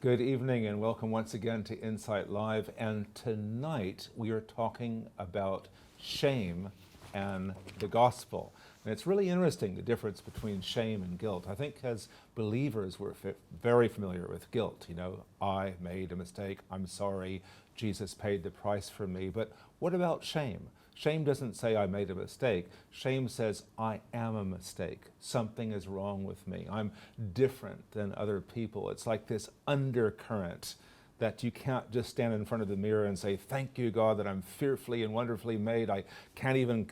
Good evening and welcome once again to Insight Live. And tonight we are talking about shame and the gospel. And it's really interesting, the difference between shame and guilt. I think as believers we're very familiar with guilt. You know, I made a mistake, I'm sorry, Jesus paid the price for me. But what about shame? Shame doesn't say I made a mistake. Shame says I am a mistake. Something is wrong with me. I'm different than other people. It's like this undercurrent that you can't just stand in front of the mirror and say, thank you, God, that I'm fearfully and wonderfully made. I can't even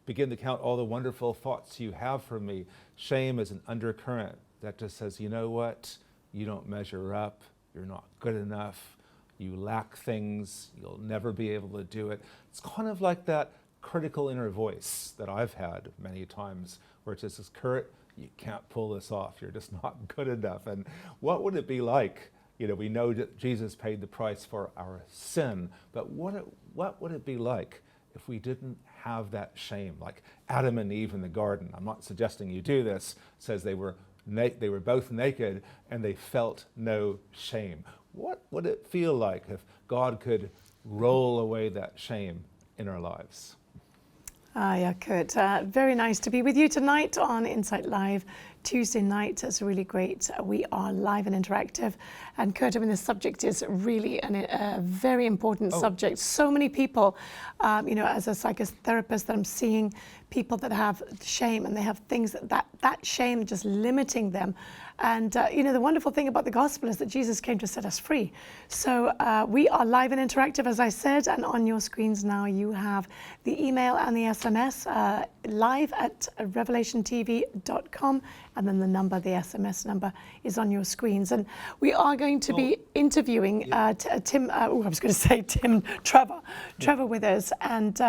begin to count all the wonderful thoughts you have for me. Shame is an undercurrent that just says, you know what? You don't measure up. You're not good enough. You lack things, you'll never be able to do it. It's kind of like that critical inner voice that I've had many times where it just says, Kurt, you can't pull this off, you're just not good enough. And what would it be like? You know, we know that Jesus paid the price for our sin, but what would it be like if we didn't have that shame? Like Adam and Eve in the garden, I'm not suggesting you do this, says they were both naked and they felt no shame. What would it feel like if God could roll away that shame in our lives? Yeah, Kurt. Very nice to be with you tonight on Insight Live. Tuesday night is really great. We are live and interactive. And Kurt, I mean, the subject is really a very important subject. So many people, you know, as a psychotherapist, that I'm seeing people that have shame and they have things that shame just limiting them. And, you know, the wonderful thing about the gospel is that Jesus came to set us free. So we are live and interactive, as I said, and on your screens now you have the email and the SMS live at revelationtv.com. And then the SMS number is on your screens. And we are going to be interviewing Trevor Withers, and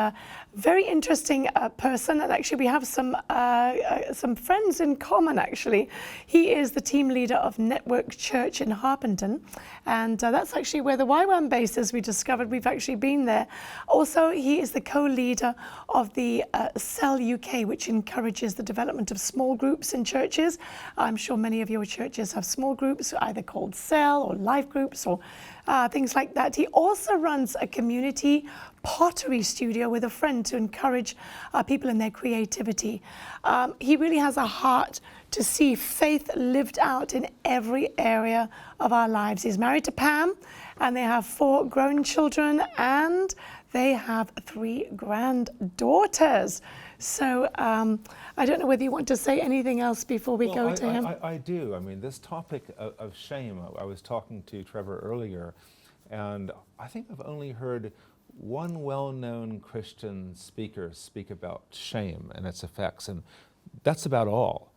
very interesting person. And actually we have some friends in common, actually. He is the team leader of Network Church in Harpenden. And that's actually where the YWAM base is, we discovered. We've actually been there. Also, he is the co-leader of the Cell UK, which encourages the development of small groups in churches. I'm sure many of your churches have small groups, either called Cell or life groups or things like that. He also runs a community pottery studio with a friend to encourage people in their creativity. He really has a heart to see faith lived out in every area of our lives. He's married to Pam, and they have 4 grown children, and they have 3 granddaughters. So I don't know whether you want to say anything else before we go to him. I do. I mean, this topic of shame, I was talking to Trevor earlier, and I think I've only heard one well-known Christian speaker speak about shame and its effects, and that's about all.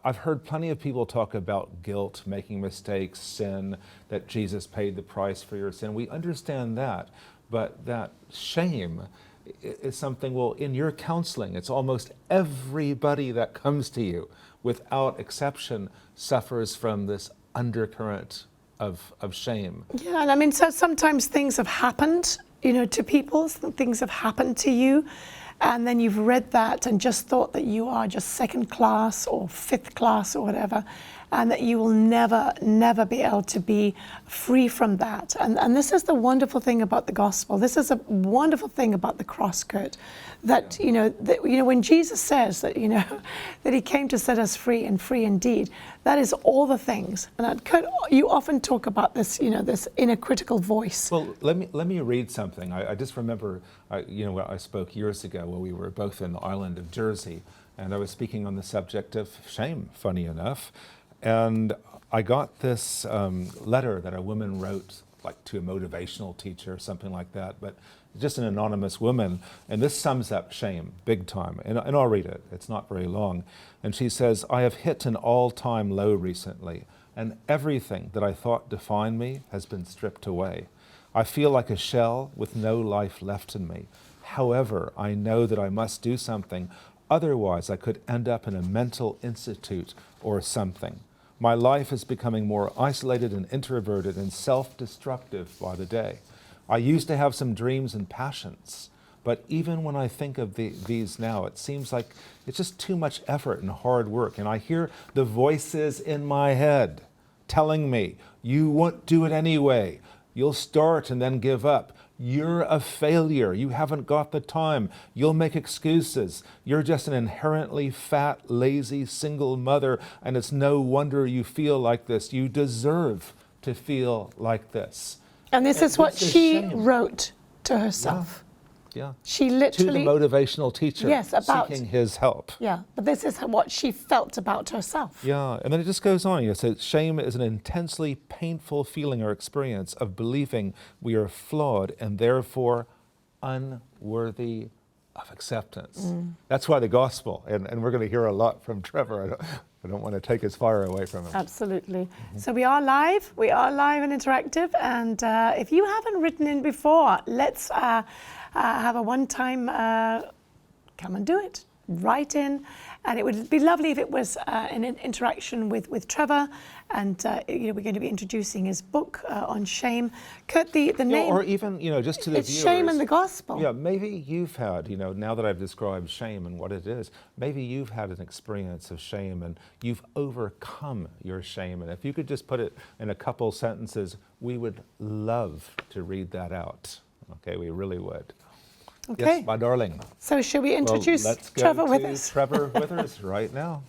I've heard plenty of people talk about guilt, making mistakes, sin, that Jesus paid the price for your sin. We understand that, but that shame is something, well, in your counseling, it's almost everybody that comes to you, without exception, suffers from this undercurrent of shame. Yeah, and I mean, so sometimes things have happened, you know, to people, things have happened to you, and then you've read that and just thought that you are just second class or fifth class or whatever, and that you will never be able to be free from that. And this is the wonderful thing about the gospel. This is a wonderful thing about the cross, Kurt, that, you know, when Jesus says that, you know, that he came to set us free and free indeed, that is all the things. And Kurt, you often talk about this, you know, this inner critical voice. Well, let me read something. I just remember, you know, when I spoke years ago when we were both in the island of Jersey, and I was speaking on the subject of shame, funny enough. And I got this letter that a woman wrote, like to a motivational teacher or something like that, but just an anonymous woman. And this sums up shame big time. And I'll read it. It's not very long. And she says, I have hit an all-time low recently, and everything that I thought defined me has been stripped away. I feel like a shell with no life left in me. However, I know that I must do something. Otherwise, I could end up in a mental institute or something. My life is becoming more isolated and introverted and self-destructive by the day. I used to have some dreams and passions, but even when I think of these now, it seems like it's just too much effort and hard work. And I hear the voices in my head telling me. You won't do it anyway. You'll start and then give up. You're a failure. You haven't got the time. You'll make excuses. You're just an inherently fat, lazy, single mother, and it's no wonder you feel like this. You deserve to feel like this. And this is what It's a she shame. wrote to herself. Yeah. She To the literally, motivational teacher Yes, about- seeking his help. yeah, but this is what she felt about herself. Yeah, and then it just goes on. It says, shame is an intensely painful feeling or experience of believing we are flawed and therefore unworthy of acceptance. That's why the gospel, and we're going to hear a lot from Trevor. I don't want to take his fire away from him. Absolutely. So we are live and interactive, and if you haven't written in before, let's have a one-time come and do it. Write in, and it would be lovely if it was an interaction with Trevor, and we're going to be introducing his book on shame. Kurt, the name, or even, just to the it's viewers. Shame and the Gospel. Yeah, maybe you've had, now that I've described shame and what it is, maybe you've had an experience of shame and you've overcome your shame. And if you could just put it in a couple sentences, we would love to read that out. Okay, we really would. Okay. Yes, my darling. So should we introduce Well, let's go Trevor to Withers? Trevor Withers right now.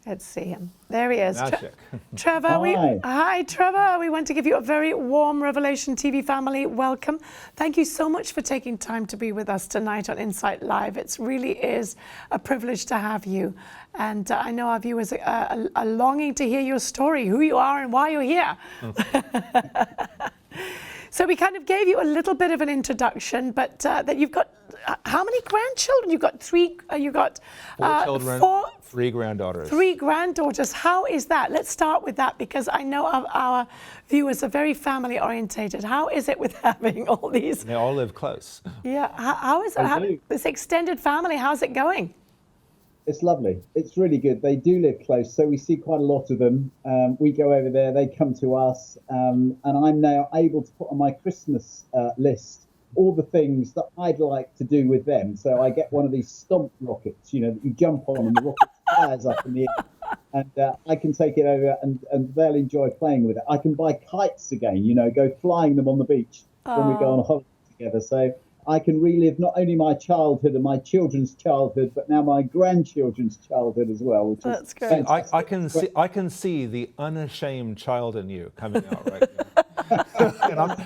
Let's see him. There he is. Magic. Trevor, Hi. Hi, Trevor. We want to give you a very warm Revelation TV family welcome. Thank you so much for taking time to be with us tonight on Insight Live. It really is a privilege to have you. And I know our viewers are longing to hear your story, who you are and why you're here. So we kind of gave you a little bit of an introduction, but that you've got, how many grandchildren? You've got three, you got 4 children, four, 3 granddaughters. 3 granddaughters. How is that? Let's start with that, because I know our viewers are very family orientated. How is it with having all these? They all live close. Yeah, how is it? They do. This extended family, how's it going? It's lovely. It's really good. They do live close, so we see quite a lot of them. We go over there, they come to us, and I'm now able to put on my Christmas list all the things that I'd like to do with them. So I get one of these stomp rockets, that you jump on and the rocket fires up in the air. And I can take it over and they'll enjoy playing with it. I can buy kites again, go flying them on the beach when we go on holiday together. So I can relive not only my childhood and my children's childhood, but now my grandchildren's childhood as well. Which That's is great. fantastic. I can see the unashamed child in you coming out right now.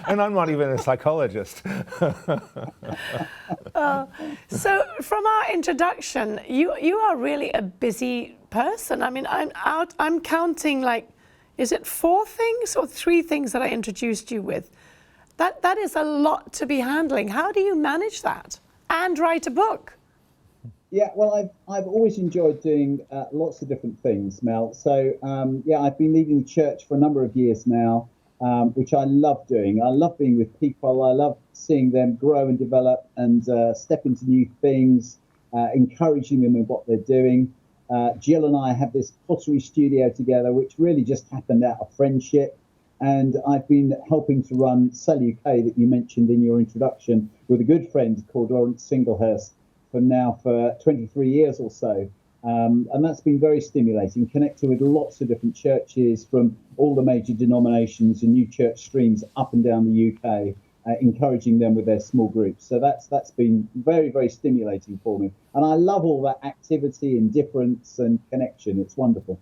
and I'm not even a psychologist. So from our introduction, you are really a busy person. I mean, I'm counting is it 4 things or 3 things that I introduced you with? That is a lot to be handling. How do you manage that and write a book? Yeah, well, I've always enjoyed doing lots of different things, Mel. So I've been leading the church for a number of years now, which I love doing. I love being with people. I love seeing them grow and develop and step into new things, encouraging them in what they're doing. Jill and I have this pottery studio together, which really just happened out of friendship. And I've been helping to run Sell UK that you mentioned in your introduction with a good friend called Lawrence Singlehurst for 23 years or so. And that's been very stimulating, connecting with lots of different churches from all the major denominations and new church streams up and down the UK, encouraging them with their small groups. So that's been very, very stimulating for me. And I love all that activity and difference and connection. It's wonderful.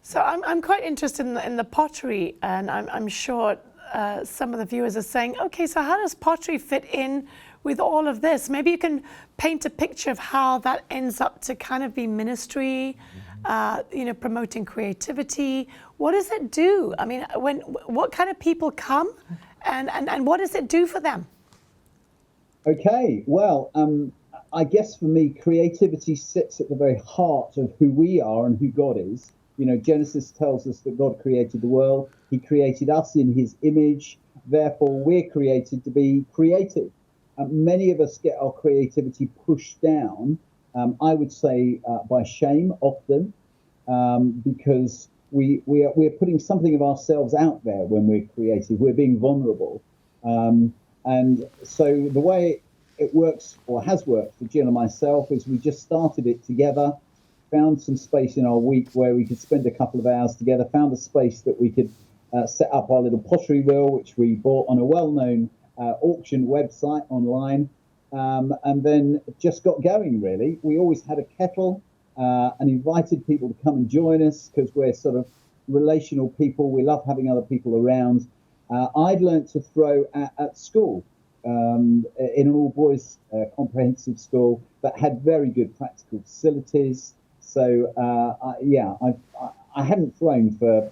So I'm quite interested in the pottery, and I'm sure some of the viewers are saying, okay, so how does pottery fit in with all of this? Maybe you can paint a picture of how that ends up to kind of be ministry, promoting creativity. What does it do? I mean, what kind of people come, and what does it do for them? Okay, well, I guess for me, creativity sits at the very heart of who we are and who God is. Genesis tells us that God created the world. He created us in his image. Therefore, we're created to be creative. Many of us get our creativity pushed down, I would say, by shame often, because we're putting something of ourselves out there when we're creative. We're being vulnerable. And so the way it works, or has worked for Jill and myself, is we just started it together. found some space in our week where we could spend a couple of hours together, found a space that we could set up our little pottery wheel, which we bought on a well-known auction website online, and then just got going, really. We always had a kettle and invited people to come and join us because we're sort of relational people. We love having other people around. I'd learned to throw at school in an all-boys comprehensive school that had very good practical facilities. So, I hadn't thrown for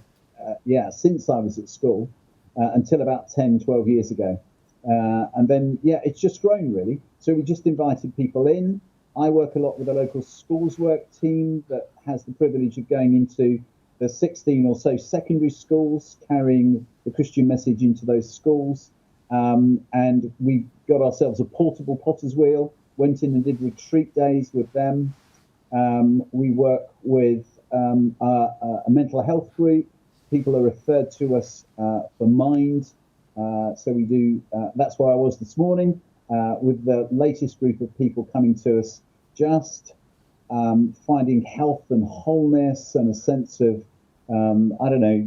since I was at school until about 10, 12 years ago. And then, it's just grown, really. So we just invited people in. I work a lot with a local schools work team that has the privilege of going into the 16 or so secondary schools, carrying the Christian message into those schools. And we got ourselves a portable potter's wheel, went in and did retreat days with them. We work with a mental health group. People are referred to us for Mind. So we do, that's where I was this morning, with the latest group of people coming to us, just finding health and wholeness and a sense of,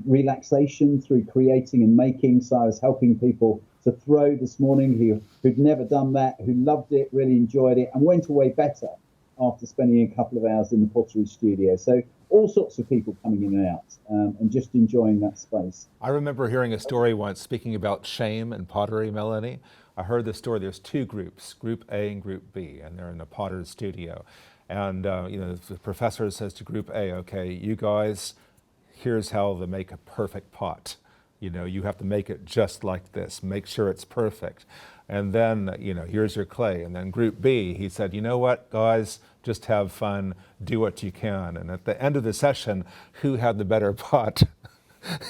relaxation through creating and making. So I was helping people to throw this morning who'd never done that, who loved it, really enjoyed it, and went away better after spending a couple of hours in the pottery studio. So all sorts of people coming in and out and just enjoying that space. I remember hearing a story once speaking about shame and pottery, Melanie. I heard the story. There's two groups, Group A and Group B, and they're in a potter's studio. And the professor says to Group A, okay, you guys, here's how to make a perfect pot. You have to make it just like this. Make sure it's perfect. And then, here's your clay. And then Group B, he said, you know what, guys, just have fun, do what you can. And at the end of the session, who had the better pot?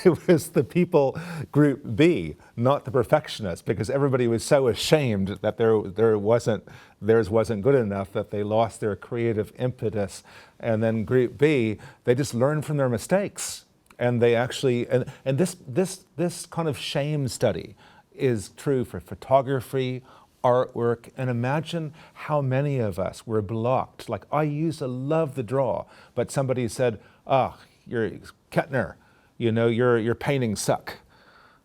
It was the people, Group B, not the perfectionists, because everybody was so ashamed that theirs wasn't good enough that they lost their creative impetus. And then Group B, they just learned from their mistakes. And they actually, and this kind of shame study is true for photography, artwork, and imagine how many of us were blocked. Like, I used to love the draw, but somebody said, you're Kettner, your paintings suck.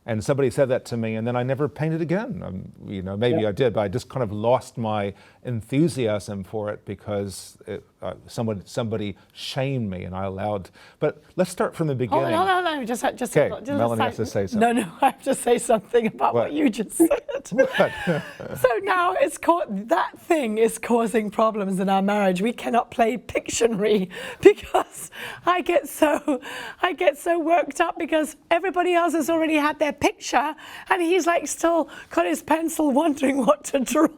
And somebody said that to me, and then I never painted again. Maybe I did, but I just kind of lost my enthusiasm for it because somebody shamed me, and I allowed. But let's start from the beginning. Oh, no, just okay, Melanie has to say something. No, I have to say something about what you just said. So now that thing is causing problems in our marriage. We cannot play Pictionary because I get so worked up because everybody else has already had their picture, and he's like still got his pencil wondering what to draw.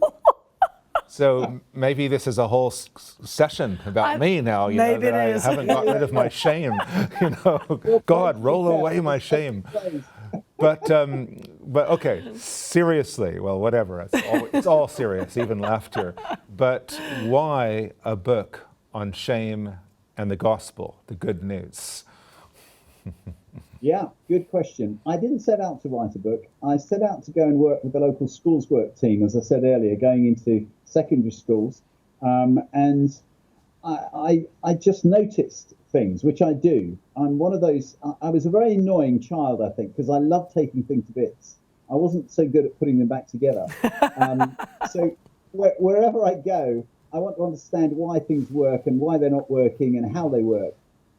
So maybe this is a whole session about me now, maybe that it I is. haven't got rid of my shame. God, roll away my shame. But okay, seriously, well, whatever. It's all serious, even laughter. But why a book on shame and the gospel, the good news? Yeah, good question. I didn't set out to write a book. I set out to go and work with the local schools work team, as I said earlier, going into secondary schools. And I just noticed things, which I do. I'm one of those, I was a very annoying child, I think, because I love taking things to bits. I wasn't so good at putting them back together. So wherever I go, I want to understand why things work and why they're not working and how they work.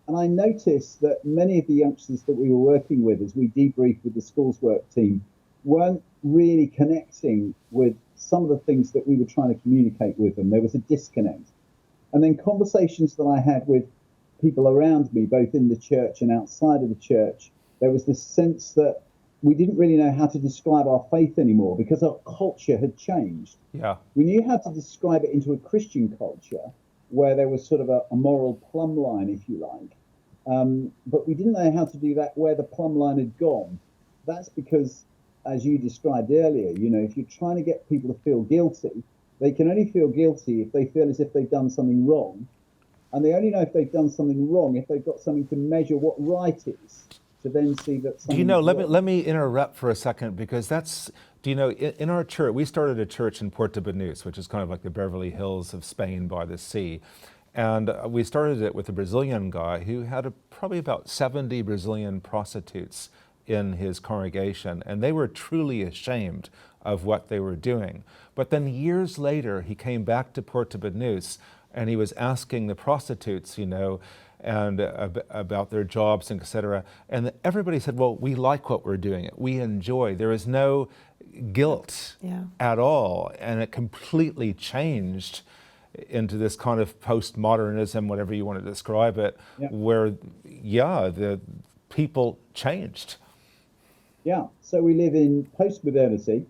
And I noticed that many of the youngsters that we were working with as we debriefed with the schools work team weren't really connecting with some of the things that we were trying to communicate with them. There was a disconnect. And then conversations that I had with people around me, both in the church and outside of the church, there was this sense that we didn't really know how to describe our faith anymore because our culture had changed. Yeah. We knew how to describe it into a Christian culture where there was sort of a moral plumb line, if you like. But we didn't know how to do that where the plumb line had gone. That's because, as you described earlier, if you're trying to get people to feel guilty, they can only feel guilty if they feel as if they've done something wrong. And they only know if they've done something wrong if they've got something to measure what right is, to then see that something let me interrupt for a second, because that's, in our church, we started a church in Puerto Banús, which is kind of like the Beverly Hills of Spain by the sea. And we started it with a Brazilian guy who had probably about 70 Brazilian prostitutes in his congregation, and they were truly ashamed of what they were doing. But then years later, he came back to Porto Banús, and he was asking the prostitutes, and about their jobs, and etc. And everybody said, well, we like what we're doing. We enjoy. There is no guilt at all. And it completely changed into this kind of postmodernism, whatever you want to describe it, where, the people changed. Yeah, so we live in post-modernity.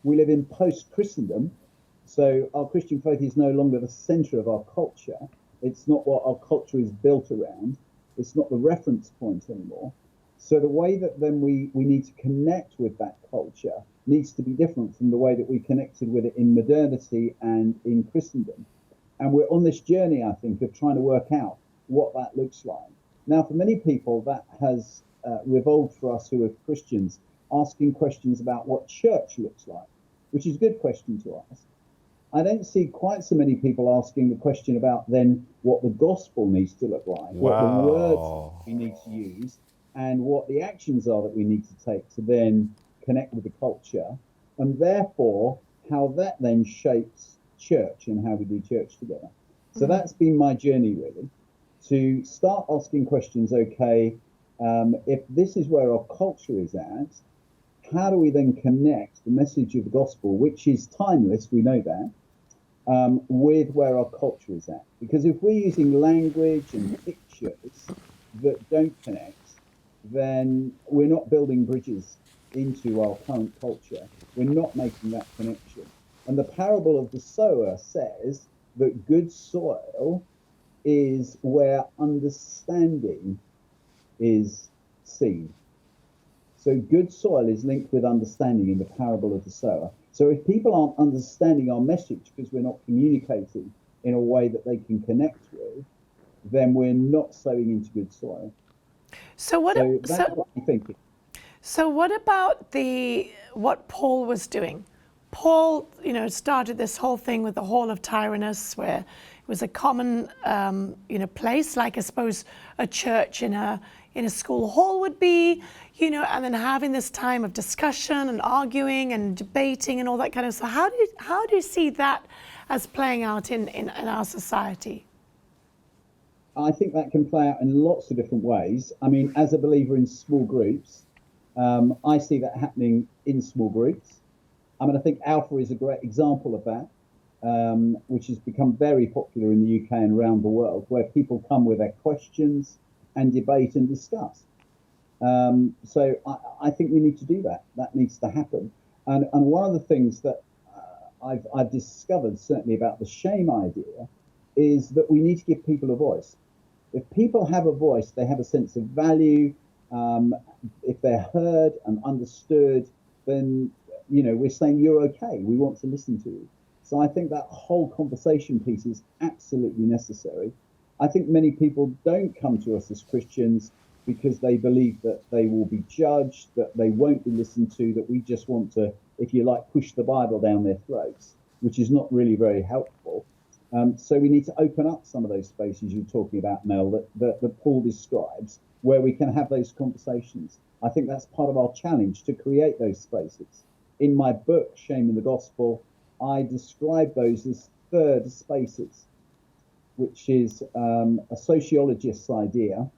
We live in post-Christendom. So our Christian faith is no longer the center of our culture. It's not what our culture is built around. It's not the reference point anymore. So the way that then we need to connect with that culture needs to be different from the way that we connected with it in modernity and in Christendom. And we're on this journey, I think, of trying to work out what that looks like. Now, for many people, that has revolved for us who are Christians, asking questions about what church looks like, which is a good question to ask. I don't see quite so many people asking the question about then what the gospel needs to look like, what the words we need to use, and what the actions are that we need to take to then connect with the culture, and therefore how that then shapes church and how we do church together. So that's been my journey, really, to start asking questions, okay, if this is where our culture is at, how do we then connect the message of the gospel, which is timeless, we know that, with where our culture is at? Because if we're using language and pictures that don't connect, then we're not building bridges into our current culture. We're not making that connection. And the parable of the sower says that good soil is where understanding is seen. So good soil is linked with understanding in the parable of the sower. So if people aren't understanding our message because we're not communicating in a way that they can connect with, then we're not sowing into good soil. So what I'm thinking. So what about what Paul was doing? Paul, started this whole thing with the Hall of Tyrannus, where it was a common, place, like I suppose a church in a school hall would be, and then having this time of discussion and arguing and debating and all that kind of stuff. How do you see that as playing out in our society? I think that can play out in lots of different ways. I mean, as a believer in small groups, I see that happening in small groups. I mean, I think Alpha is a great example of that, which has become very popular in the UK and around the world, where people come with their questions and debate and discuss. So I think we need to do that. That needs to happen. And one of the things that I've discovered, certainly about the shame idea, is that we need to give people a voice. If people have a voice, they have a sense of value. If they're heard and understood, then, we're saying you're okay. We want to listen to you. So I think that whole conversation piece is absolutely necessary. I think many people don't come to us as Christians because they believe that they will be judged, that they won't be listened to, that we just want to, if you like, push the Bible down their throats, which is not really very helpful. So we need to open up some of those spaces you're talking about, Mel, that Paul describes, where we can have those conversations. I think that's part of our challenge, to create those spaces. In my book, Shame in the Gospel, I describe those as third spaces, which is a sociologist's idea,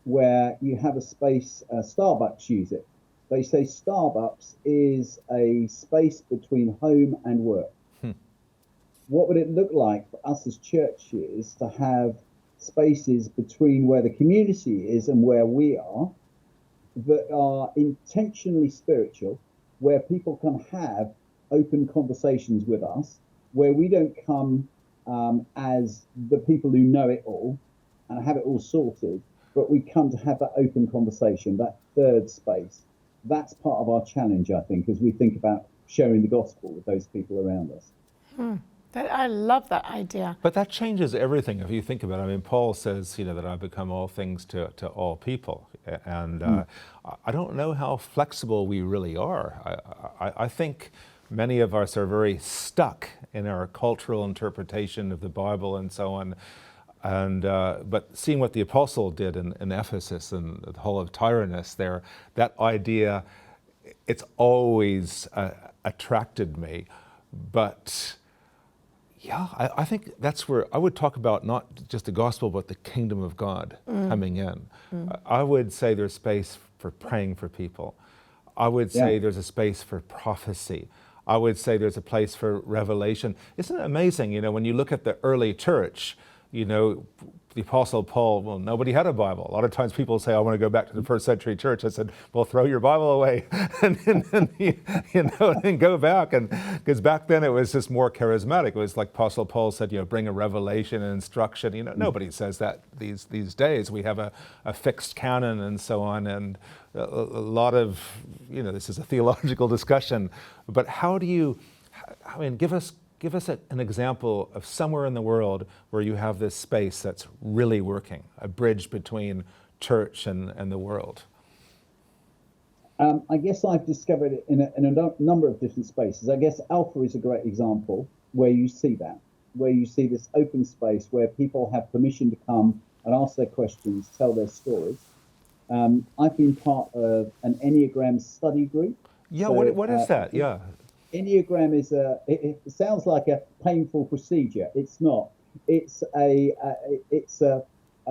where you have a space, Starbucks use it. They say Starbucks is a space between home and work. What would it look like for us as churches to have spaces between where the community is and where we are, that are intentionally spiritual, where people can have open conversations with us, where we don't come as the people who know it all and have it all sorted, but we come to have that open conversation, that third space. That's part of our challenge, I think, as we think about sharing the gospel with those people around us. I love that idea. But that changes everything if you think about it. I mean, Paul says, that I've become all things to all people. And I don't know how flexible we really are. I think many of us are very stuck in our cultural interpretation of the Bible and so on. And but seeing what the apostle did in Ephesus and the whole of Tyrannus there, that idea, it's always attracted me. But yeah, I think that's where I would talk about not just the gospel, but the kingdom of God coming in. I would say there's space for praying for people. I would say there's a space for prophecy. I would say there's a place for revelation. Isn't it amazing, when you look at the early church, the Apostle Paul, well, nobody had a Bible. A lot of times people say, I want to go back to the first century church. I said, well, throw your Bible away and go back. And because back then it was just more charismatic. It was like Apostle Paul said, bring a revelation and instruction. Nobody says that these days. We have a fixed canon and so on. And a lot of, this is a theological discussion. But how do you, give us an example of somewhere in the world where you have this space that's really working, a bridge between church and the world. I guess I've discovered it in a number of different spaces. I guess Alpha is a great example where you see that, where you see this open space where people have permission to come and ask their questions, tell their stories. I've been part of an Enneagram study group. Yeah, so, what is that? Yeah. Enneagram is it sounds like a painful procedure. It's not. It's a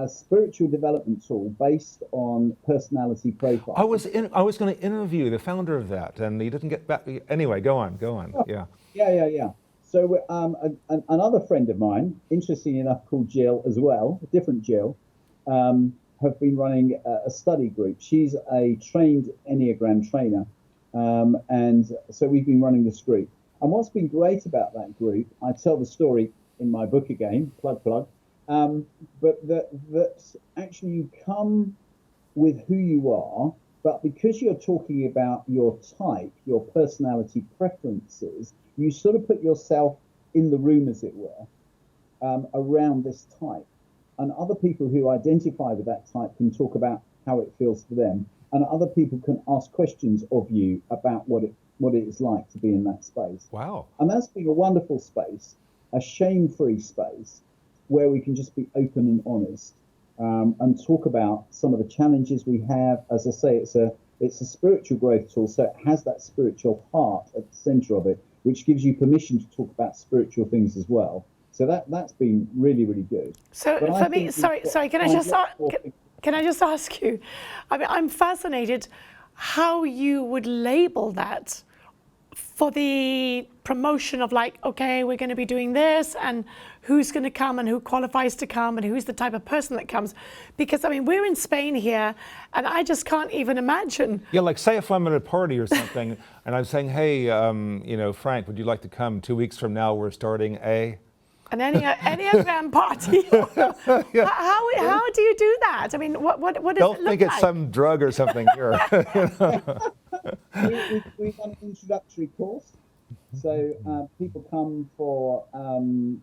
spiritual development tool based on personality profile. I was going to interview the founder of that, and he didn't get back. Anyway, go on. Oh, yeah. So another friend of mine, interesting enough, called Jill as well, a different Jill, have been running a study group. She's a trained Enneagram trainer. And so we've been running this group. And what's been great about that group, I tell the story in my book again, plug, but that actually you come with who you are, but because you're talking about your type, your personality preferences, you sort of put yourself in the room, as it were, around this type. And other people who identify with that type can talk about how it feels for them. And other people can ask questions of you about what it is like to be in that space. Wow. And that's been a wonderful space, a shame-free space where we can just be open and honest and talk about some of the challenges we have. As I say, it's a spiritual growth tool, so it has that spiritual heart at the center of it, which gives you permission to talk about spiritual things as well. So that's been really, really good. So for me, sorry, can I just ask you, I'm fascinated how you would label that for the promotion of okay, we're going to be doing this and who's going to come and who qualifies to come and who's the type of person that comes. Because, we're in Spain here and I just can't even imagine. Yeah, say if I'm at a party or something and I'm saying, hey, Frank, would you like to come? 2 weeks from now, we're starting an Enneagram party. Yeah. How do you do that? What does it look like? Don't think it's some drug or something here. We've done an introductory course. So people come for 10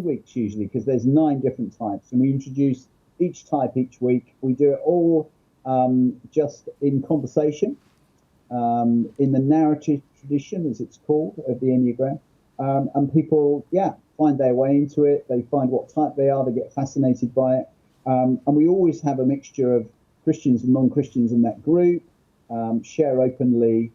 weeks usually, because there's 9 different types. And we introduce each type each week. We do it all just in conversation, in the narrative tradition, as it's called, of the Enneagram. And people, find their way into it. They find what type they are. They get fascinated by it. And we always have a mixture of Christians and non-Christians in that group, share openly.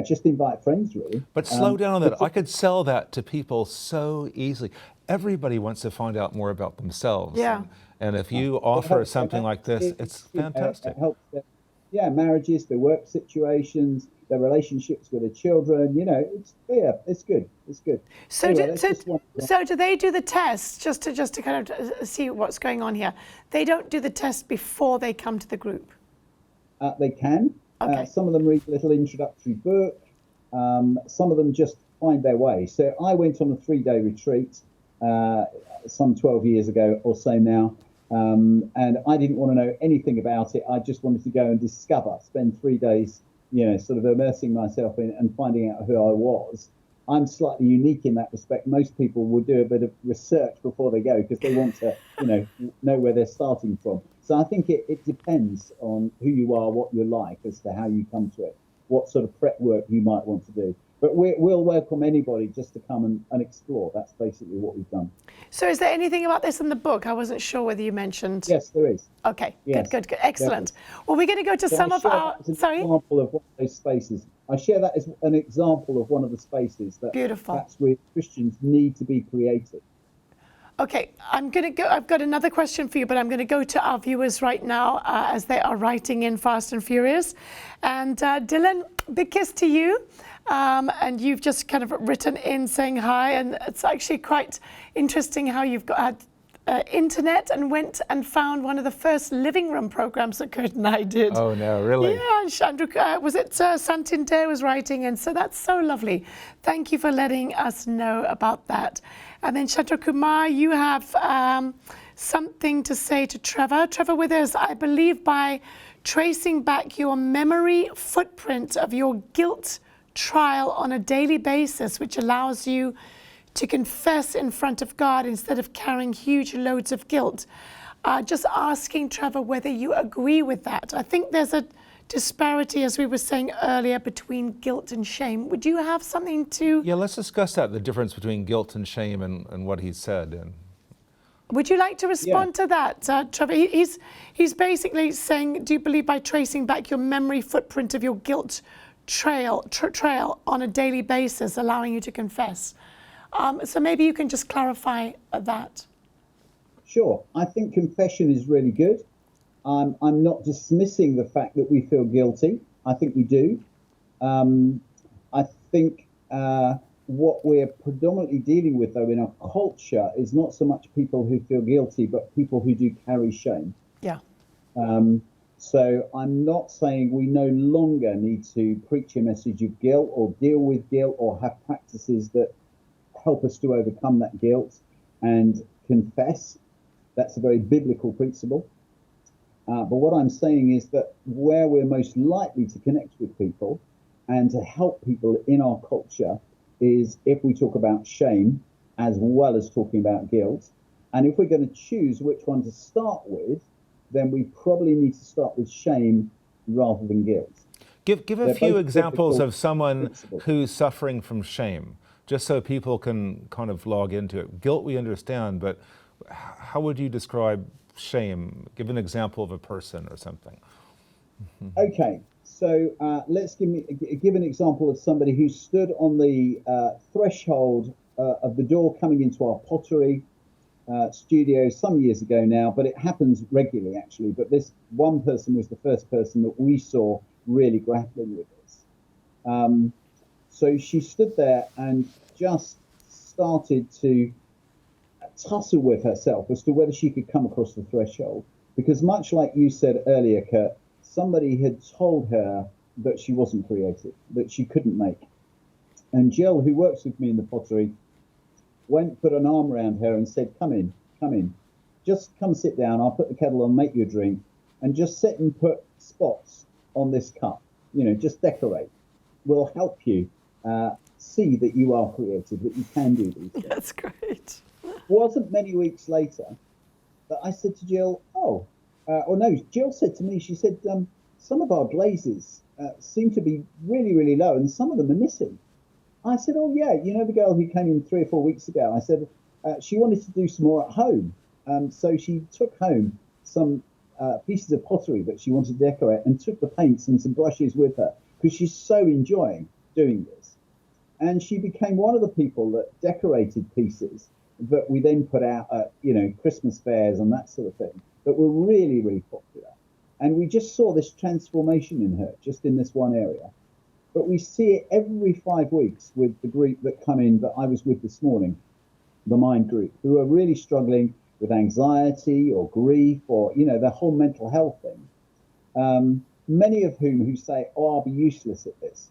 Just invite friends, really. But slow down on that. I could sell that to people so easily. Everybody wants to find out more about themselves. Yeah. And if you offer something like this, it's fantastic. It helps them, marriages, their work situations, their relationships with their children. It's good. It's good. So, anyway, so do they do the test just to kind of see what's going on here? They don't do the test before they come to the group. They can. Okay. Some of them read a little introductory book. Some of them just find their way. So I went on a 3-day retreat some 12 years ago or so now. And I didn't want to know anything about it. I just wanted to go and spend 3 days, sort of immersing myself in and finding out who I was. I'm slightly unique in that respect. Most people will do a bit of research before they go because they want to, know where they're starting from. So I think it depends on who you are, what you're like, as to how you come to it, what sort of prep work you might want to do. But we'll welcome anybody just to come and explore. That's basically what we've done. So is there anything about this in the book? I wasn't sure whether you mentioned. Yes, there is. Okay, Yes, good. Excellent. Well, we're going to go to So some I of share our, that as an sorry? example of one of those spaces. I share that as an example of one of the spaces that Beautiful. perhaps we Christians need to be creative. Okay, I've got another question for you, but I'm going to go to our viewers right now as they are writing in fast and furious. And Dylan, big kiss to you. And you've just kind of written in saying hi, and it's actually quite interesting how you've got internet and went and found one of the first living room programs that Kurt and I did. Oh no, really? Yeah, and Chandra, was it Santander was writing in, so that's so lovely. Thank you for letting us know about that. And then Chandra Kumar, you have something to say to Trevor. Trevor Withers, I believe by tracing back your memory footprint of your guilt trial on a daily basis, which allows you to confess in front of God instead of carrying huge loads of guilt. Just asking Trevor whether you agree with that. I think there's a disparity, as we were saying earlier, between guilt and shame. Would you have something to... Yeah, let's discuss that, the difference between guilt and shame and what he said. And would you like to respond to that, Trevor? He's basically saying, do you believe by tracing back your memory footprint of your guilt trail on a daily basis, allowing you to confess? So maybe you can just clarify that. Sure. I think confession is really good. I'm not dismissing the fact that we feel guilty. I think we do. I think what we're predominantly dealing with, though, in our culture is not so much people who feel guilty, but people who do carry shame. Yeah. So I'm not saying we no longer need to preach a message of guilt or deal with guilt or have practices that help us to overcome that guilt and confess. That's a very biblical principle. But what I'm saying is that where we're most likely to connect with people and to help people in our culture is if we talk about shame as well as talking about guilt. And if we're going to choose which one to start with, then we probably need to start with shame rather than guilt. Give a few examples of someone who's suffering from shame, just so people can kind of log into it. Guilt we understand, but how would you describe shame? Give an example of a person or something. Okay, so let's give an example of somebody who stood on the threshold of the door coming into our pottery studio some years ago now, but it happens regularly actually. But this one person was the first person that we saw really grappling with this. So she stood there and just started to tussle with herself as to whether she could come across the threshold, because much like you said earlier, Kurt, somebody had told her that she wasn't creative, that she couldn't make. And Jill, who works with me in the pottery, put an arm around her and said, come in, just come sit down, I'll put the kettle on, make you a drink, and just sit and put spots on this cup, just decorate. We'll help you see that you are creative, that you can do these things. That's great. Wasn't many weeks later that I said to Jill, Jill said to me, she said, some of our glazes seem to be really, really low and some of them are missing. I said, oh yeah, the girl who came in 3 or 4 weeks ago, I said, she wanted to do some more at home. So she took home some pieces of pottery that she wanted to decorate and took the paints and some brushes with her because she's so enjoying doing this. And she became one of the people that decorated pieces that we then put out at, Christmas fairs and that sort of thing, that were really, really popular. And we just saw this transformation in her, just in this one area. But we see it every 5 weeks with the group that come in that I was with this morning, the Mind group, who are really struggling with anxiety or grief or, their whole mental health thing. Many of whom who say, oh, I'll be useless at this.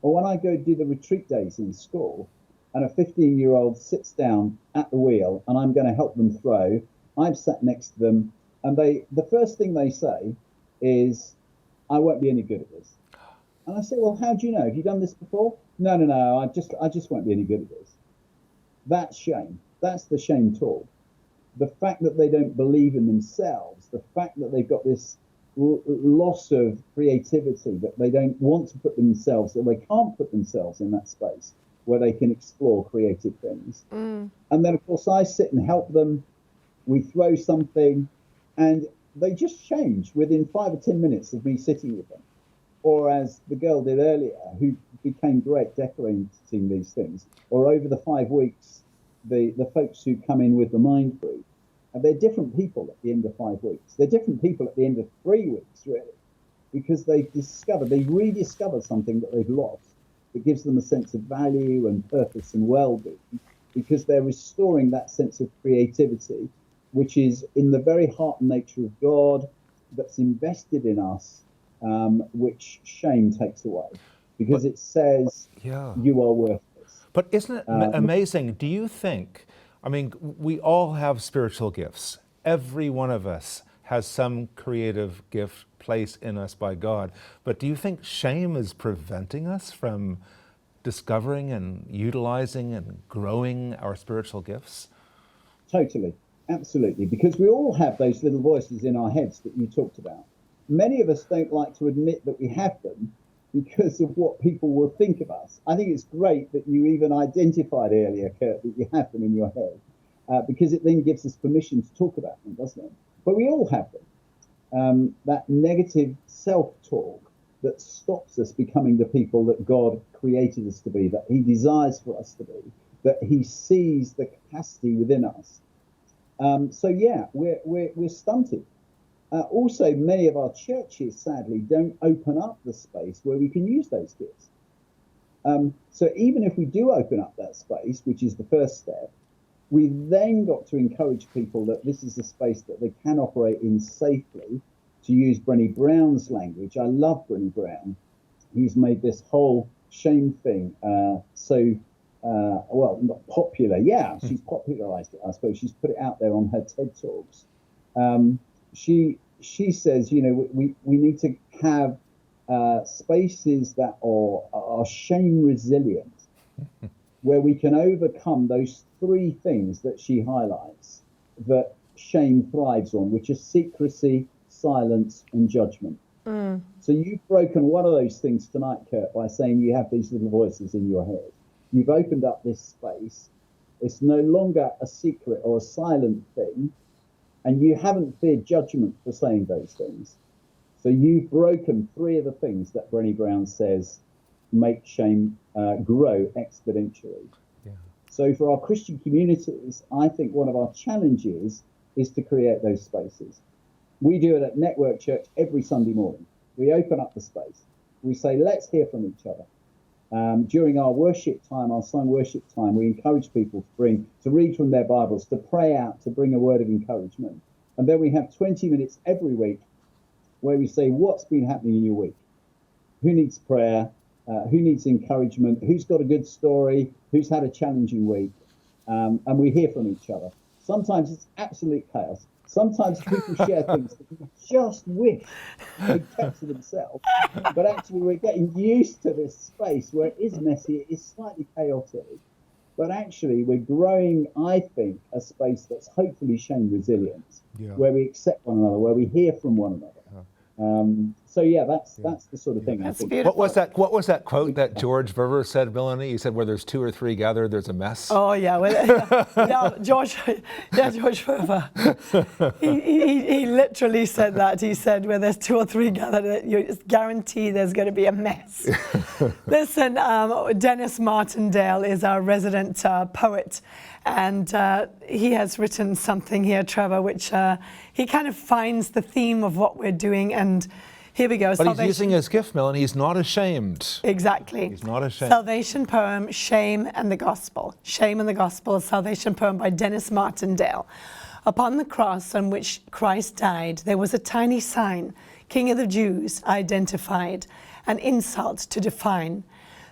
Or when I go do the retreat days in school, and a 15-year-old sits down at the wheel and I'm going to help them throw, I've sat next to them and the first thing they say is, I won't be any good at this. And I say, well, how do you know? Have you done this before? No, I just won't be any good at this. That's shame. That's the shame talk. The fact that they don't believe in themselves, the fact that they've got this loss of creativity, that they don't want to put themselves, or they can't put themselves in that space where they can explore creative things. And then, of course, I sit and help them. We throw something, and they just change within 5 or 10 minutes of me sitting with them. Or as the girl did earlier, who became great decorating these things, or over the 5 weeks, the folks who come in with the mind group, and they're different people at the end of 5 weeks. They're different people at the end of 3 weeks, really, because they rediscover something that they've lost that gives them a sense of value and purpose and well-being, because they're restoring that sense of creativity, which is in the very heart and nature of God, that's invested in us, which shame takes away, because it says, you are worthless. But isn't it amazing? Do you think, I mean, we all have spiritual gifts. Every one of us has some creative gift placed in us by God. But do you think shame is preventing us from discovering and utilizing and growing our spiritual gifts? Totally, absolutely. Because we all have those little voices in our heads that you talked about. Many of us don't like to admit that we have them because of what people will think of us. I think it's great that you even identified earlier, Kurt, that you have them in your head, because it then gives us permission to talk about them, doesn't it? But we all have them. That negative self-talk that stops us becoming the people that God created us to be, that he desires for us to be, that he sees the capacity within us. So yeah, we're stunted. Also, many of our churches, sadly, don't open up the space where we can use those gifts. So even if we do open up that space, which is the first step, we then got to encourage people that this is a space that they can operate in safely. To use Brené Brown's language, I love Brené Brown, who's made this whole shame thing well, not popular. Yeah, she's popularized it, I suppose. She's put it out there on her TED Talks. She says, you know, we need to have spaces that are shame resilient, where we can overcome those 3 things that she highlights that shame thrives on, which are secrecy, silence, and judgment. So you've broken one of those things tonight, Kurt, by saying you have these little voices in your head. You've opened up this space. It's no longer a secret or a silent thing. And you haven't feared judgment for saying those things. So you've broken 3 of the things that Brené Brown says make shame grow exponentially. Yeah. So for our Christian communities, I think one of our challenges is to create those spaces. We do it at Network Church every Sunday morning. We open up the space. We say, let's hear from each other. During our worship time, our Sun worship time, we encourage people to read from their Bibles, to pray out, to bring a word of encouragement. And then we have 20 minutes every week where we say, what's been happening in your week? Who needs prayer? Who needs encouragement? Who's got a good story? Who's had a challenging week? And we hear from each other. Sometimes it's absolute chaos. Sometimes people share things that you just wish they kept to themselves. But actually, we're getting used to this space where it is messy, it is slightly chaotic. But actually, we're growing, I think, a space that's hopefully shame resilient, where we accept one another, where we hear from one another. So yeah, that's the sort of thing. That's I think. beautiful. What was that quote that George Verver said, Melanie? He said, "Where there's 2 or 3 gathered, there's a mess." Oh yeah, George Verver. He literally said that. He said, "Where there's 2 or 3 gathered, it's guaranteed there's going to be a mess." Listen, Dennis Martindale is our resident poet, and he has written something here, Trevor, which he kind of finds the theme of what we're doing. And here we go. But he's using his gift, Melanie. He's not ashamed. Exactly. He's not ashamed. Salvation poem, Shame and the Gospel. Shame and the Gospel, a salvation poem by Dennis Martindale. Upon the cross on which Christ died, there was a tiny sign, King of the Jews, identified, an insult to define.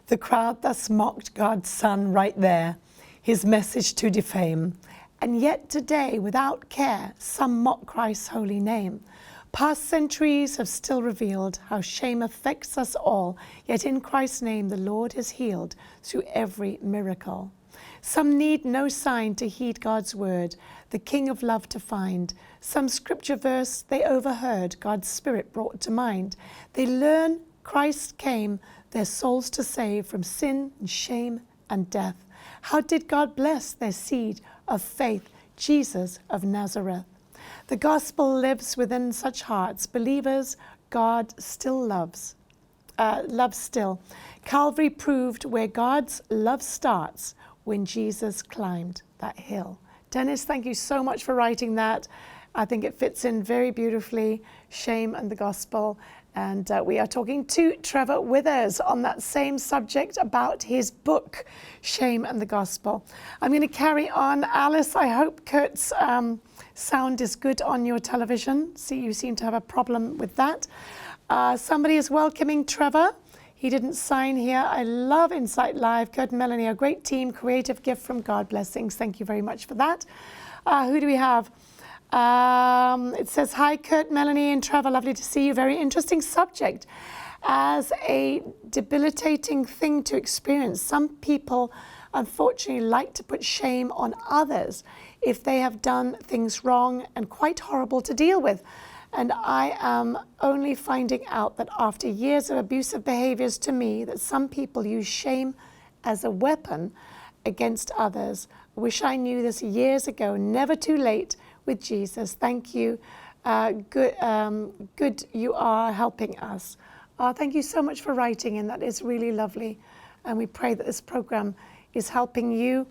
The crowd thus mocked God's Son right there, his message to defame. And yet today, without care, some mock Christ's holy name. Past centuries have still revealed how shame affects us all, yet in Christ's name the Lord is healed through every miracle. Some need no sign to heed God's word, the King of love to find. Some scripture verse they overheard, God's Spirit brought to mind. They learn Christ came their souls to save from sin and shame and death. How did God bless their seed of faith, Jesus of Nazareth? The gospel lives within such hearts. Believers, God still loves still. Calvary proved where God's love starts when Jesus climbed that hill. Dennis, thank you so much for writing that. I think it fits in very beautifully, shame and the gospel. And we are talking to Trevor Withers on that same subject about his book, Shame and the Gospel. I'm going to carry on. Alice, I hope Kurt's sound is good on your television. See, you seem to have a problem with that. Somebody is welcoming Trevor. He didn't sign here. I love Insight Live. Kurt and Melanie, a great team, creative gift from God. Blessings. Thank you very much for that. Who do we have? It says, hi, Kurt, Melanie, and Trevor. Lovely to see you. Very interesting subject. As a debilitating thing to experience, some people unfortunately like to put shame on others if they have done things wrong and quite horrible to deal with. And I am only finding out that after years of abusive behaviors to me, that some people use shame as a weapon against others. I wish I knew this years ago. Never too late with Jesus. Thank you. Good you are helping us. Thank you so much for writing, and that is really lovely. And we pray that this program is helping you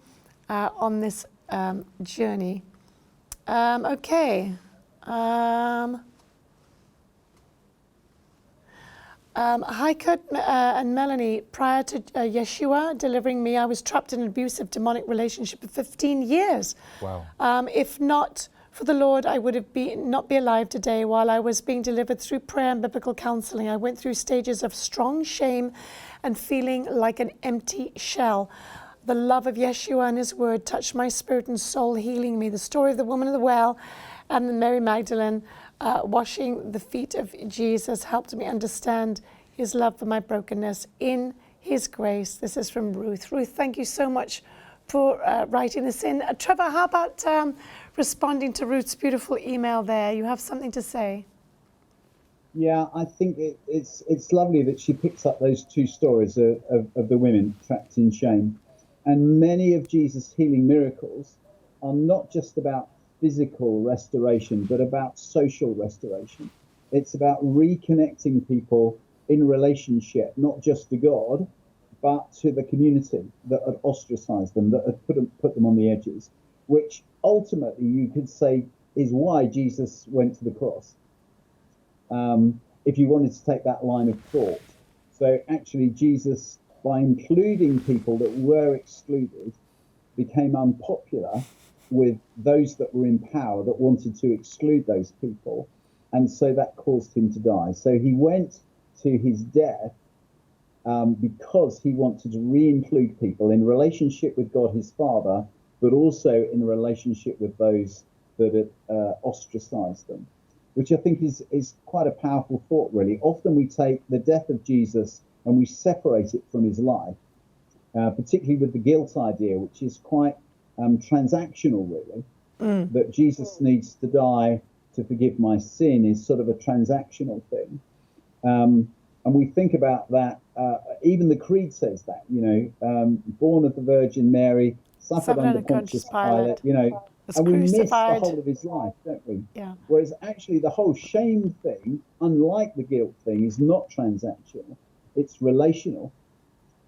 on this journey. Okay. Hi, Kurt and Melanie. Prior to Yeshua delivering me, I was trapped in an abusive demonic relationship for 15 years. Wow. If not for the Lord, I would have not be alive today. While I was being delivered through prayer and biblical counseling, I went through stages of strong shame and feeling like an empty shell. The love of Yeshua and his word touched my spirit and soul, healing me. The story of the woman of the well and the Mary Magdalene washing the feet of Jesus helped me understand his love for my brokenness in his grace. This is from Ruth. Ruth, thank you so much for writing this in. Trevor, how about responding to Ruth's beautiful email there? You have something to say? Yeah, I think it's lovely that she picks up those two stories of the women trapped in shame. And many of Jesus' healing miracles are not just about physical restoration, but about social restoration. It's about reconnecting people in relationship, not just to God, but to the community that had ostracized them, that had put them on the edges, which ultimately you could say is why Jesus went to the cross, if you wanted to take that line of thought. So actually Jesus, by including people that were excluded, became unpopular with those that were in power that wanted to exclude those people. And so that caused him to die. So he went to his death because he wanted to re-include people in relationship with God, his Father, but also in relationship with those that had ostracized them, which I think is quite a powerful thought, really. Often we take the death of Jesus and we separate it from his life, particularly with the guilt idea, which is quite transactional, really. That Jesus needs to die to forgive my sin is sort of a transactional thing. And we think about that, even the Creed says that, born of the Virgin Mary, suffered under Pontius Pilate, and we miss the whole of his life, don't we? Yeah. Whereas actually the whole shame thing, unlike the guilt thing, is not transactional, it's relational.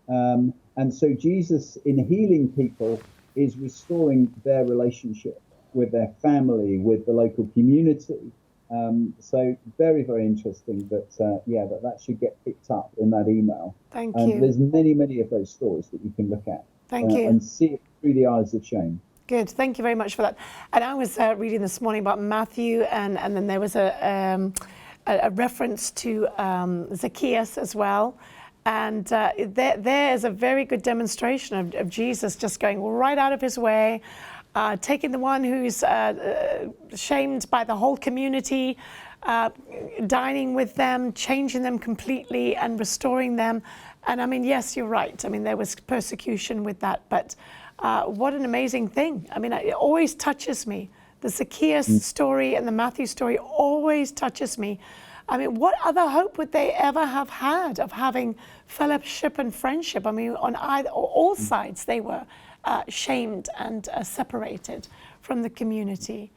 And so Jesus, in healing people, is restoring their relationship with their family, with the local community. So very, very interesting that should get picked up in that email. Thank you. There's many of those stories that you can look at. Thank you. And see it through the eyes of shame. Good. Thank you very much for that. And I was reading this morning about Matthew, and then there was a reference to Zacchaeus as well. And there is a very good demonstration of Jesus just going right out of his way, taking the one who's shamed by the whole community, dining with them, changing them completely and restoring them. And I mean, yes, you're right. I mean, there was persecution with that, but What an amazing thing. I mean, it always touches me. The Zacchaeus story and the Matthew story always touches me. I mean, what other hope would they ever have had of having fellowship and friendship? I mean, on either or all sides, they were shamed and separated from the community.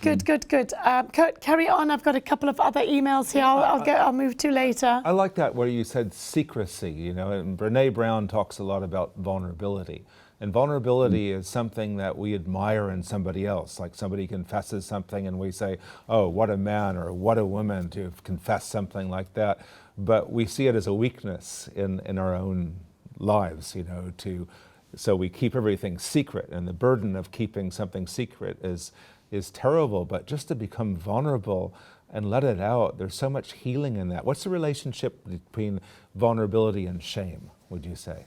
Good. Kurt, carry on. I've got a couple of other emails here. I'll move to later. I like that where you said secrecy, you know, and Brene Brown talks a lot about vulnerability. And vulnerability is something that we admire in somebody else, like somebody confesses something and we say, oh, what a man or what a woman to confess something like that. But we see it as a weakness in our own lives, you know, so we keep everything secret, and the burden of keeping something secret is terrible, but just to become vulnerable and let it out, there's so much healing in that. What's the relationship between vulnerability and shame, would you say?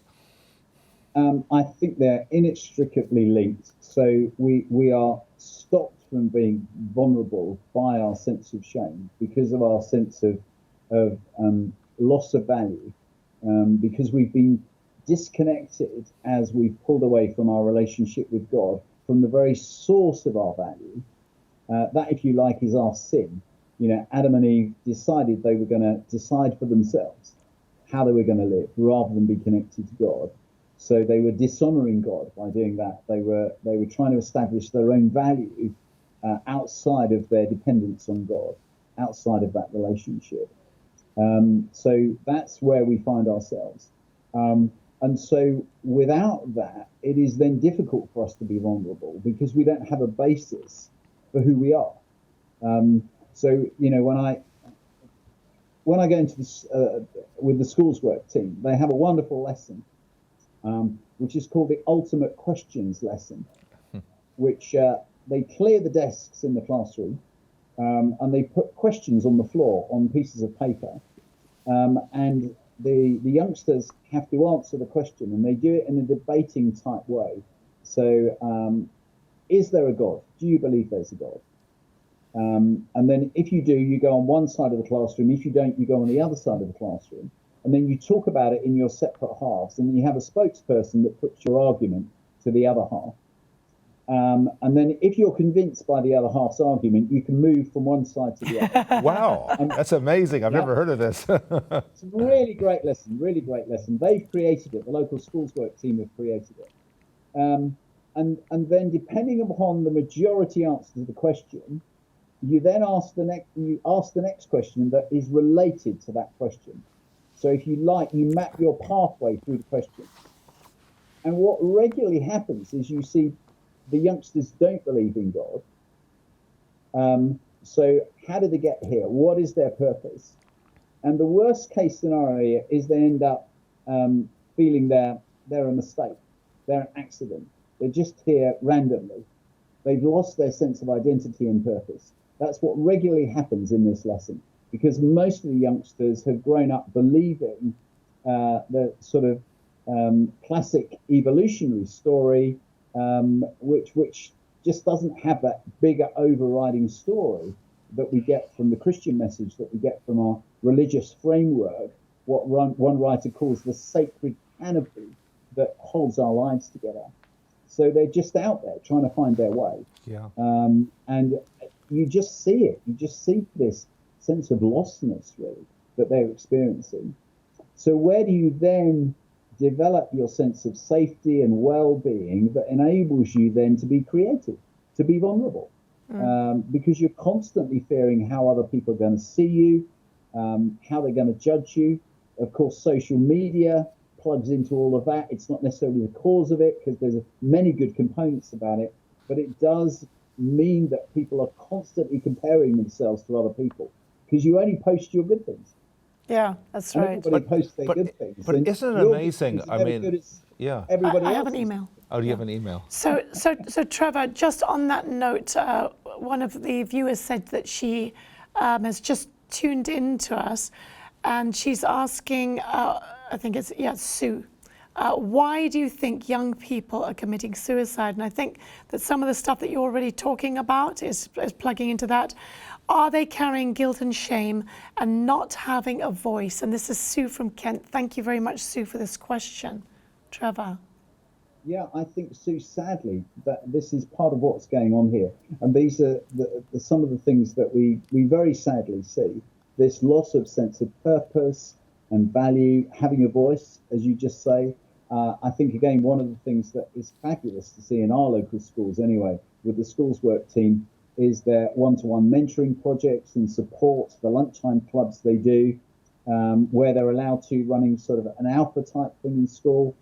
I think they're inextricably linked. So we are stopped from being vulnerable by our sense of shame because of our sense of loss of value, because we've been disconnected as we've pulled away from our relationship with God, from the very source of our value. That, if you like, is our sin. You know, Adam and Eve decided they were going to decide for themselves how they were going to live rather than be connected to God. So they were dishonoring God by doing that. They were trying to establish their own value outside of their dependence on God, outside of that relationship. So that's where we find ourselves. And so without that, it is then difficult for us to be vulnerable because we don't have a basis for who we are. So, you know, when I go into this with the schools work team, they have a wonderful lesson, which is called the ultimate questions lesson, which they clear the desks in the classroom and they put questions on the floor on pieces of paper, and the youngsters have to answer the question, and they do it in a debating type way. So, is there a God? Do you believe there's a God? And then if you do, you go on one side of the classroom. If you don't, you go on the other side of the classroom. And then you talk about it in your separate halves. And then you have a spokesperson that puts your argument to the other half. And then if you're convinced by the other half's argument, you can move from one side to the other. Wow, that's amazing. I've never heard of this. It's a really great lesson, really great lesson. They've created it. The local schools work team have created it. And then depending upon the majority answer to the question, you then ask the next question that is related to that question. So if you like, you map your pathway through the question. And what regularly happens is you see the youngsters don't believe in God. So how did they get here? What is their purpose? And the worst case scenario is they end up feeling they're a mistake. They're an accident. They're just here randomly. They've lost their sense of identity and purpose. That's what regularly happens in this lesson, because most of the youngsters have grown up believing the sort of classic evolutionary story, which just doesn't have that bigger overriding story that we get from the Christian message, that we get from our religious framework, what one writer calls the sacred canopy that holds our lives together. So they're just out there trying to find their way. Yeah. And you just see it. You just see this sense of lostness, really, that they're experiencing. So where do you then develop your sense of safety and well-being that enables you then to be creative, to be vulnerable? Because you're constantly fearing how other people are going to see you, how they're going to judge you. Of course, social media plugs into all of that. It's not necessarily the cause of it, because there's many good components about it, but it does mean that people are constantly comparing themselves to other people, because you only post your good things. Yeah, that's right. Everybody posts their good things. But isn't it amazing? I mean, yeah. Everybody I else have an email. Oh, do you have an email? So Trevor, just on that note, one of the viewers said that she has just tuned in to us, and she's asking, I think it's, Sue, why do you think young people are committing suicide? And I think that some of the stuff that you're already talking about is plugging into that. Are they carrying guilt and shame and not having a voice? And this is Sue from Kent. Thank you very much, Sue, for this question. Trevor. Yeah, I think, Sue, sadly, that this is part of what's going on here. And these are some of the things that we very sadly see. This loss of sense of purpose and value, having a voice, as you just say. I think, again, one of the things that is fabulous to see in our local schools anyway, with the schools work team, is their one-to-one mentoring projects and support, the lunchtime clubs they do, where they're allowed to running sort of an alpha type thing in school,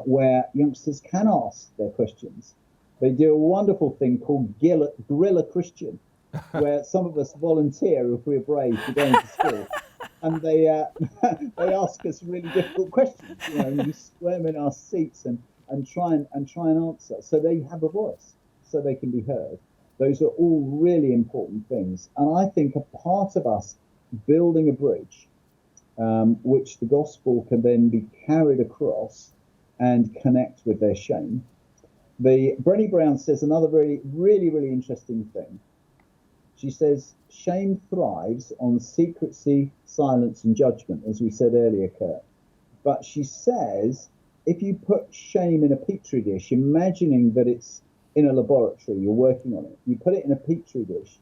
where youngsters can ask their questions. They do a wonderful thing called Guerrilla Christian, where some of us volunteer if we're brave to go into school, and they they ask us really difficult questions, and we squirm in our seats and try and answer, so they have a voice, so they can be heard. Those are all really important things, and I think a part of us building a bridge, which the gospel can then be carried across and connect with their shame. Brené Brown says another really interesting thing. She says, shame thrives on secrecy, silence, and judgment, as we said earlier, Kurt. But she says, if you put shame in a petri dish, imagining that it's in a laboratory, you're working on it, you put it in a petri dish,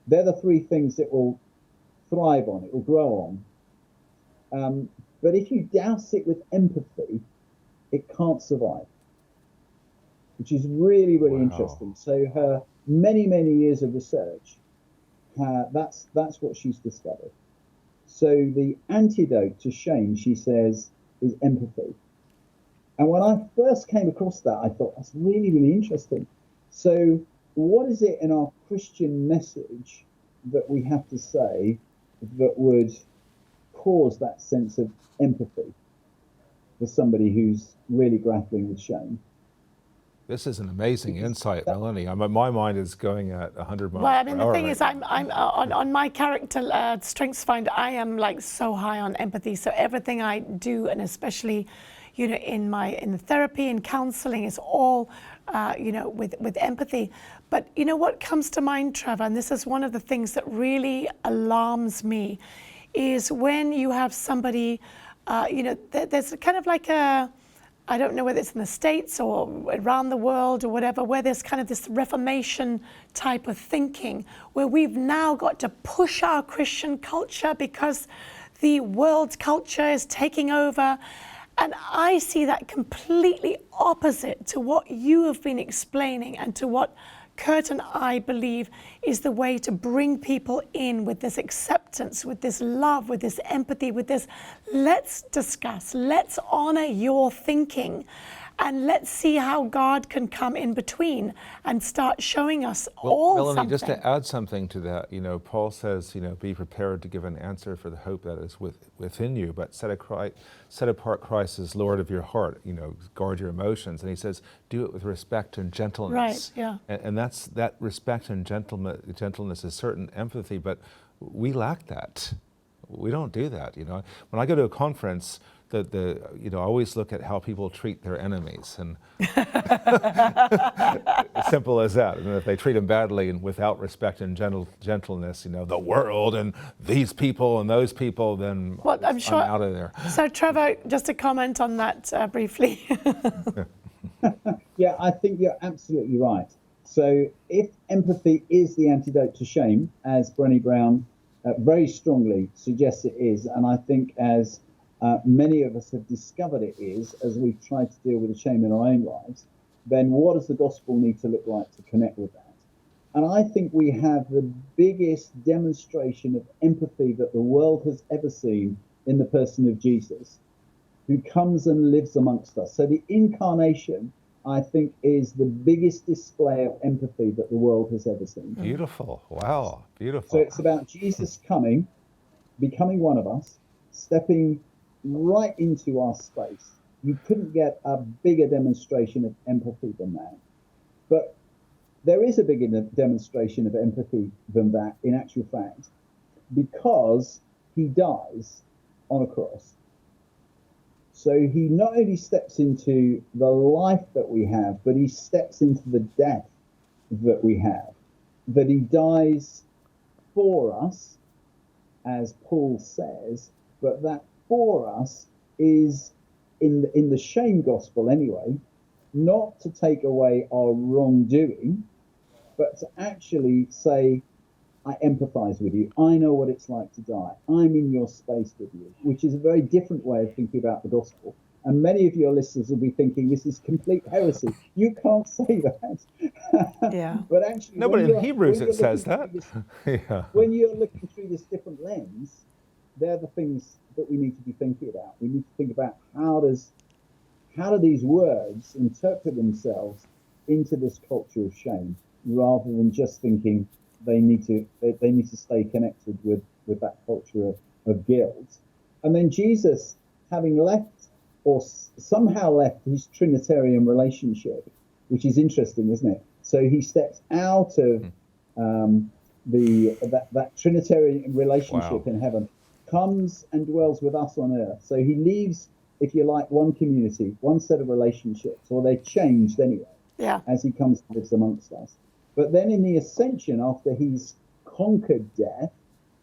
they're the three things it will thrive on, it will grow on. But if you douse it with empathy, it can't survive, which is really interesting. So her many years of research, that's what she's discovered. So the antidote to shame, she says, is empathy. And when I first came across that, I thought, that's really interesting. So what is it in our Christian message that we have to say that would cause that sense of empathy for somebody who's really grappling with shame? This is an amazing insight, Melanie. My mind is going at 100 miles Well, I mean, per hour the thing right is, now. I'm on my character strengths finder. I am like so high on empathy. So everything I do, and especially, in the therapy and counselling, is all, with empathy. But what comes to mind, Trevor, and this is one of the things that really alarms me, is when you have somebody, there's kind of like I don't know whether it's in the States or around the world or whatever, where there's kind of this Reformation type of thinking, where we've now got to push our Christian culture because the world's culture is taking over. And I see that completely opposite to what you have been explaining and to what Kurt and I believe is the way to bring people in with this acceptance, with this love, with this empathy, with this, let's discuss, let's honor your thinking, and let's see how God can come in between and start showing us Melanie, something. just to add something to that, Paul says, be prepared to give an answer for the hope that is within you, but set apart Christ as Lord of your heart, guard your emotions. And he says, do it with respect and gentleness. Right, yeah. And that respect and gentleness is certain empathy, but we lack that. We don't do that, When I go to a conference, I always look at how people treat their enemies, and simple as that. And if they treat them badly and without respect and gentleness, the world and these people and those people, then I'm out of there. So Trevor, just to comment on that briefly. Yeah, I think you're absolutely right. So if empathy is the antidote to shame, as Brené Brown very strongly suggests it is, and I think as many of us have discovered it is, as we've tried to deal with the shame in our own lives, then what does the gospel need to look like to connect with that? And I think we have the biggest demonstration of empathy that the world has ever seen in the person of Jesus, who comes and lives amongst us. So the incarnation, I think, is the biggest display of empathy that the world has ever seen. Beautiful. Wow. Beautiful. So it's about Jesus coming, becoming one of us, stepping right into our space. You couldn't get a bigger demonstration of empathy than that. But there is a bigger demonstration of empathy than that, in actual fact, because he dies on a cross. So he not only steps into the life that we have, but he steps into the death that we have. That he dies for us, as Paul says, but that for us is, in the shame gospel anyway, not to take away our wrongdoing, but to actually say, I empathize with you. I know what it's like to die. I'm in your space with you, which is a very different way of thinking about the gospel. And many of your listeners will be thinking this is complete heresy. You can't say that. Yeah. But actually, No, but in Hebrews it says that. Yeah. When you're looking through this different lens, they're the things that we need to be thinking about. We need to think about how do these words interpret themselves into this culture of shame, rather than just thinking they need to stay connected with that culture of guilt. And then Jesus, having left or somehow left his Trinitarian relationship, which is interesting, isn't it? So he steps out of that Trinitarian relationship in heaven, comes and dwells with us on earth. So he leaves, if you like, one community, one set of relationships, or they're changed anyway, as he comes and lives amongst us. But then in the ascension, after he's conquered death,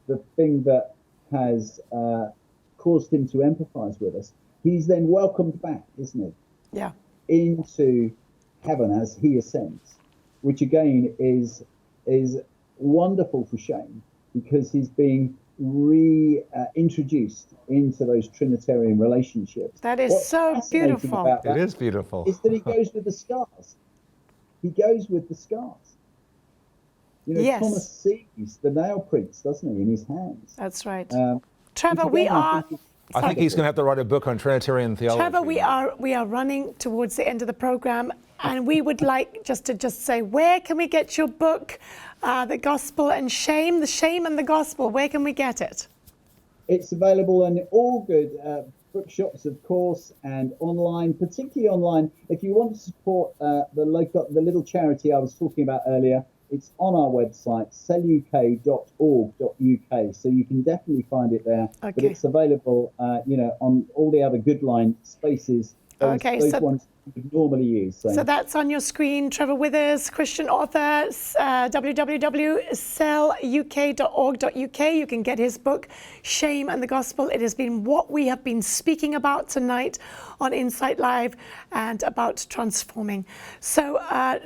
the thing that has caused him to empathize with us, he's then welcomed back, isn't he? Yeah. Into heaven as he ascends, which again is wonderful for Shane, because he's being reintroduced into those Trinitarian relationships. That is so beautiful. It is beautiful. Is that he goes with the scars. He goes with the scars. You know, Yes. Thomas sees the nail prints, doesn't he, in his hands? That's right. which Trevor, again, we are... I think he's going to have to write a book on Trinitarian theology. Trevor, we are running towards the end of the program, and we would like to say, where can we get your book, The Gospel and Shame, The Shame and the Gospel? Where can we get it? It's available in all good bookshops, of course, and online, particularly online. If you want to support the little charity I was talking about earlier, it's on our website, celluk.org.uk. So you can definitely find it there. Okay. But it's available, on all the other Good Line spaces. Those ones you would normally use. So that's on your screen. Trevor Withers, Christian author, www.celluk.org.uk. You can get his book, Shame and the Gospel. It has been what we have been speaking about tonight on Insight Live, and about transforming. So,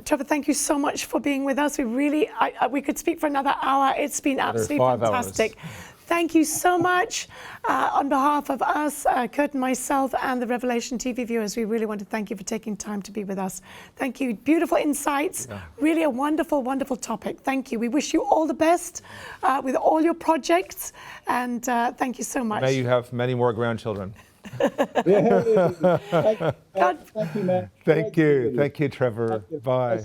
Trevor, thank you so much for being with us. We really, we could speak for another hour. It's been absolutely 5 fantastic. hours. Thank you so much. On behalf of us, Kurt and myself, and the Revelation TV viewers, we really want to thank you for taking time to be with us. Thank you. Beautiful insights. Yeah. Really a wonderful, wonderful topic. Thank you. We wish you all the best with all your projects, and thank you so much. May you have many more grandchildren. Thank you, man. Thank you. Thank you, Trevor. Bye.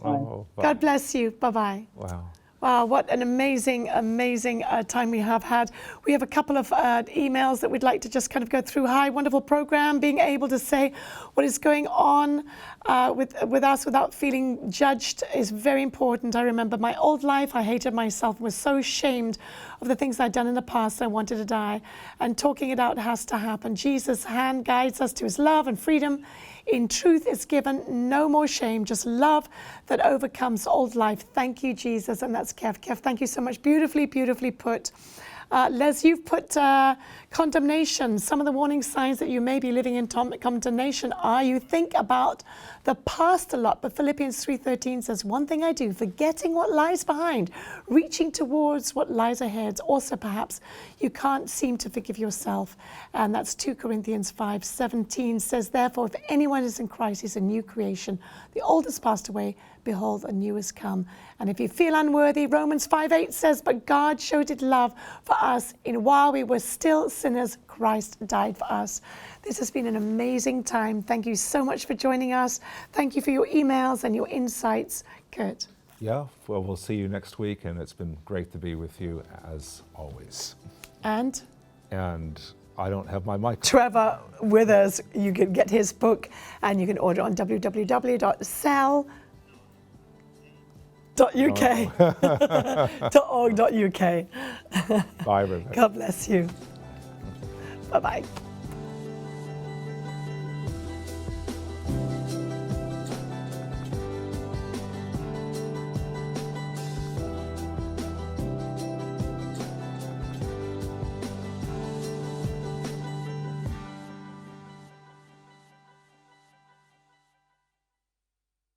Oh, bye. God bless you. Bye-bye. Wow. Wow, what an amazing, amazing time we have had. We have a couple of emails that we'd like to just kind of go through. Hi, wonderful program. Being able to say what is going on with us without feeling judged is very important. I remember my old life. I hated myself and was so ashamed of the things I'd done in the past. I wanted to die. And talking it out has to happen. Jesus' hand guides us to his love and freedom. In truth is given, no more shame, just love that overcomes old life. Thank you, Jesus. And that's Kev. Kev, thank you so much. Beautifully, beautifully put. Les, you've put condemnation. Some of the warning signs that you may be living in condemnation are you think about the past a lot. But Philippians 3:13 says, one thing I do, forgetting what lies behind, reaching towards what lies ahead. Also, perhaps you can't seem to forgive yourself. And that's 2 Corinthians 5:17 says, therefore, if anyone is in Christ, he's a new creation. The old has passed away. Behold, a new has come. And if you feel unworthy, Romans 5:8 says, but God showed his love for us in while we were still sinners, Christ died for us. This has been an amazing time. Thank you so much for joining us. Thank you for your emails and your insights. Kurt. Yeah, well, we'll see you next week, and it's been great to be with you as always. And I don't have my mic. Trevor Withers, you can get his book, and you can order on www.cell.uk. .org.uk. Bye, everybody. God bless you. Bye-bye.